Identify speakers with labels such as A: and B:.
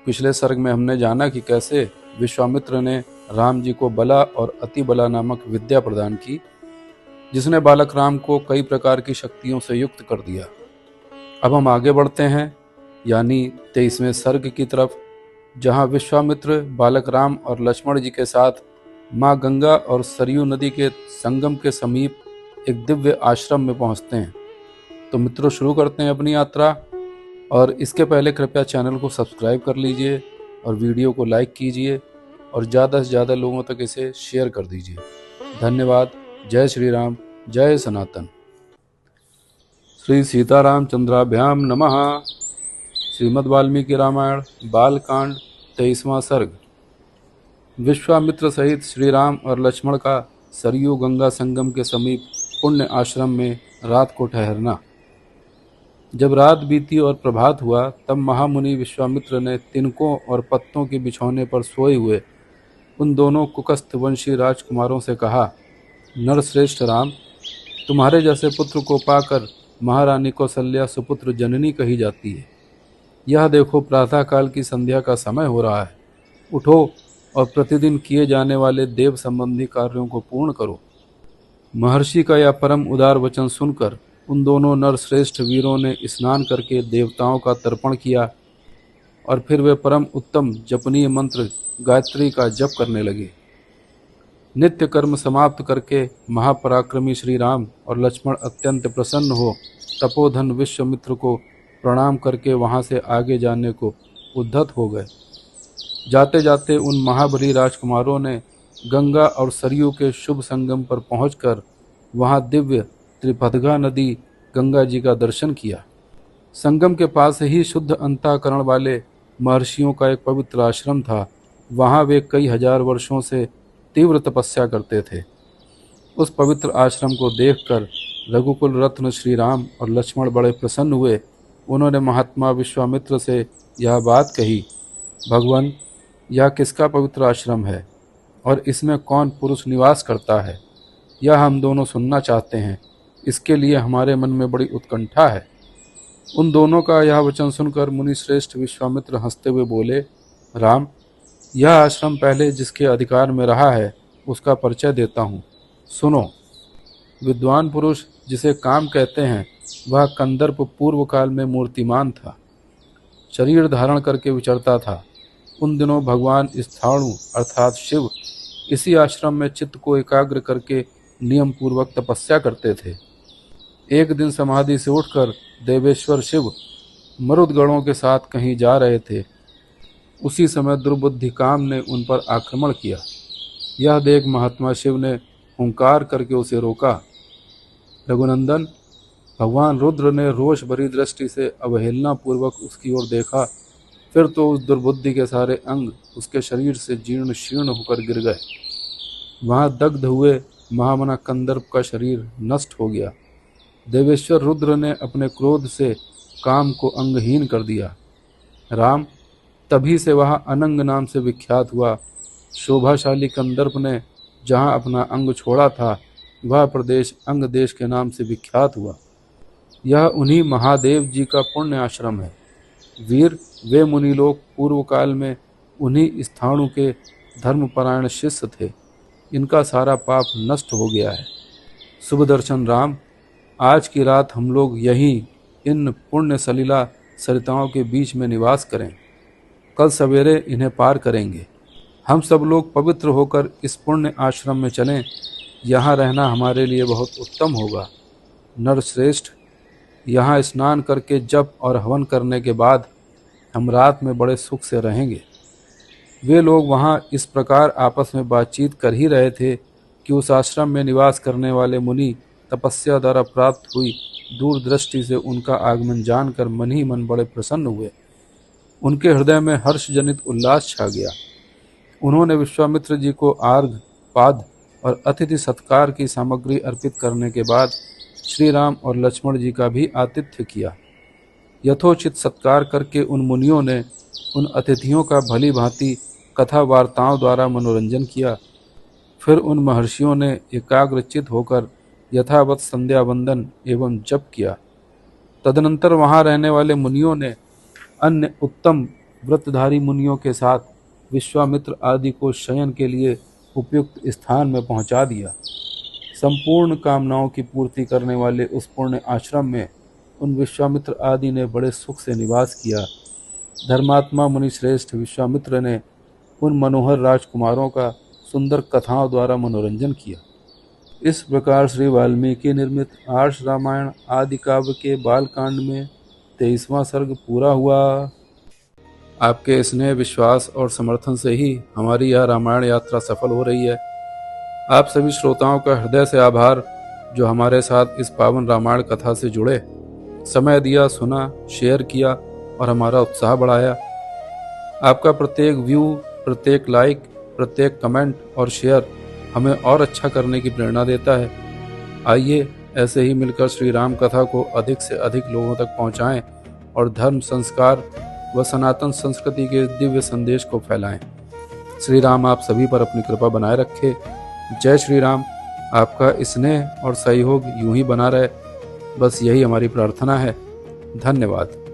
A: पिछले सर्ग में हमने जाना कि कैसे विश्वामित्र ने राम जी को बला और अति बला नामक विद्या प्रदान की, जिसने बालक राम को कई प्रकार की शक्तियों से युक्त कर दिया। अब हम आगे बढ़ते हैं, यानी 23वें सर्ग की तरफ, जहां विश्वामित्र बालक राम और लक्ष्मण जी के साथ माँ गंगा और सरयू नदी के संगम के समीप एक दिव्य आश्रम में पहुंचते हैं। तो मित्रों, शुरू करते हैं अपनी यात्रा। और इसके पहले कृपया चैनल को सब्सक्राइब कर लीजिए और वीडियो को लाइक कीजिए और ज़्यादा से ज़्यादा लोगों तक इसे शेयर कर दीजिए। धन्यवाद। जय श्री राम, जय सनातन। श्री सीतारामचंद्राभ्याम नमः। श्रीमद् वाल्मीकि रामायण बालकांड 23वां सर्ग। विश्वामित्र सहित श्री राम और लक्ष्मण का सरयू गंगा संगम के समीप पुण्य आश्रम में रात को ठहरना। जब रात बीती और प्रभात हुआ, तब महामुनि विश्वामित्र ने तिनकों और पत्तों के बिछौने पर सोए हुए उन दोनों कुकस्थ वंशी राजकुमारों से कहा, नरश्रेष्ठ राम, तुम्हारे जैसे पुत्र को पाकर महारानी कौसल्या सुपुत्र जननी कही जाती है। यह देखो, प्रातःकाल की संध्या का समय हो रहा है। उठो और प्रतिदिन किए जाने वाले देव संबंधी कार्यों को पूर्ण करो। महर्षि का यह परम उदार वचन सुनकर उन दोनों नरश्रेष्ठ वीरों ने स्नान करके देवताओं का तर्पण किया और फिर वे परम उत्तम जपनीय मंत्र गायत्री का जप करने लगे। नित्य कर्म समाप्त करके महापराक्रमी श्री राम और लक्ष्मण अत्यंत प्रसन्न हो तपोधन विश्वामित्र को प्रणाम करके वहां से आगे जाने को उद्यत हो गए। जाते जाते उन महाबली राजकुमारों ने गंगा और सरयू के शुभ संगम पर पहुंचकर वहां दिव्य त्रिपथगा नदी गंगा जी का दर्शन किया। संगम के पास ही शुद्ध अंतःकरण वाले महर्षियों का एक पवित्र आश्रम था। वहां वे कई हजार वर्षों से तीव्र तपस्या करते थे। उस पवित्र आश्रम को देखकर रघुकुल रत्न श्री राम और लक्ष्मण बड़े प्रसन्न हुए। उन्होंने महात्मा विश्वामित्र से यह बात कही, भगवान, यह किसका पवित्र आश्रम है और इसमें कौन पुरुष निवास करता है? यह हम दोनों सुनना चाहते हैं। इसके लिए हमारे मन में बड़ी उत्कंठा है। उन दोनों का यह वचन सुनकर मुनि श्रेष्ठ विश्वामित्र हंसते हुए बोले, राम, यह आश्रम पहले जिसके अधिकार में रहा है उसका परिचय देता हूँ। सुनो। विद्वान पुरुष जिसे काम कहते हैं, वह कंदर्प पूर्व काल में मूर्तिमान था, शरीर धारण करके विचरता था। उन दिनों भगवान स्थाणु अर्थात शिव इसी आश्रम में चित्त को एकाग्र करके नियम पूर्वक तपस्या करते थे। एक दिन समाधि से उठकर देवेश्वर शिव मरुदगणों के साथ कहीं जा रहे थे। उसी समय दुर्बुद्धि काम ने उन पर आक्रमण किया। यह देख महात्मा शिव ने हुंकार करके उसे रोका। रघुनंदन, भगवान रुद्र ने रोष भरी दृष्टि से अवहेलना पूर्वक उसकी ओर देखा। फिर तो उस दुर्बुद्धि के सारे अंग उसके शरीर से जीर्ण शीर्ण होकर गिर गए। वहां दग्ध हुए महामना कंदर्प का शरीर नष्ट हो गया। देवेश्वर रुद्र ने अपने क्रोध से काम को अंगहीन कर दिया। राम, तभी से वह अनंग नाम से विख्यात हुआ। शोभाशाली कंदर्प ने जहां अपना अंग छोड़ा था, वह प्रदेश अंग देश के नाम से विख्यात हुआ। यह उन्हीं महादेव जी का पुण्य आश्रम है। वीर, वे मुनि लोग पूर्व काल में उन्हीं स्थाणु के धर्मपरायण शिष्य थे। इनका सारा पाप नष्ट हो गया है। शुभ दर्शन राम, आज की रात हम लोग यहीं इन पुण्य सलीला सरिताओं के बीच में निवास करें। कल सवेरे इन्हें पार करेंगे। हम सब लोग पवित्र होकर इस पुण्य आश्रम में चलें। यहाँ रहना हमारे लिए बहुत उत्तम होगा। नरश्रेष्ठ, यहाँ स्नान करके जप और हवन करने के बाद हम रात में बड़े सुख से रहेंगे। वे लोग वहाँ इस प्रकार आपस में बातचीत कर ही रहे थे कि उस आश्रम में निवास करने वाले मुनि तपस्या द्वारा प्राप्त हुई दूरदृष्टि से उनका आगमन जानकर मन ही मन बड़े प्रसन्न हुए। उनके हृदय में हर्ष जनित उल्लास छा गया। उन्होंने विश्वामित्र जी को आर्घ, पाद और अतिथि सत्कार की सामग्री अर्पित करने के बाद श्री राम और लक्ष्मण जी का भी आतिथ्य किया। यथोचित सत्कार करके उन मुनियों ने उन अतिथियों का भली भांति कथा वार्ताओं द्वारा मनोरंजन किया। फिर उन महर्षियों ने एकाग्रचित होकर यथावत संध्या वंदन एवं जप किया। तदनंतर वहां रहने वाले मुनियों ने अन्य उत्तम व्रतधारी मुनियों के साथ विश्वामित्र आदि को शयन के लिए उपयुक्त स्थान में पहुंचा दिया। संपूर्ण कामनाओं की पूर्ति करने वाले उस पुण्य आश्रम में उन विश्वामित्र आदि ने बड़े सुख से निवास किया। धर्मात्मा मुनि श्रेष्ठ विश्वामित्र ने उन मनोहर राजकुमारों का सुंदर कथाओं द्वारा मनोरंजन किया। इस प्रकार श्री वाल्मीकि निर्मित आर्ष रामायण आदि काव्य के बालकांड में 23वां सर्ग पूरा हुआ। आपके स्नेह, विश्वास और समर्थन से ही हमारी यह रामायण यात्रा सफल हो रही है। आप सभी श्रोताओं का हृदय से आभार जो हमारे साथ इस पावन रामायण कथा से जुड़े, समय दिया, सुना, शेयर किया और हमारा उत्साह बढ़ाया। आपका प्रत्येक व्यू, प्रत्येक लाइक, प्रत्येक कमेंट और शेयर हमें और अच्छा करने की प्रेरणा देता है। आइए ऐसे ही मिलकर श्री राम कथा को अधिक से अधिक लोगों तक पहुंचाएं और धर्म, संस्कार व सनातन संस्कृति के दिव्य संदेश को फैलाएं। श्री राम आप सभी पर अपनी कृपा बनाए रखे। जय श्री राम। आपका स्नेह और सहयोग यूं ही बना रहे, बस यही हमारी प्रार्थना है। धन्यवाद।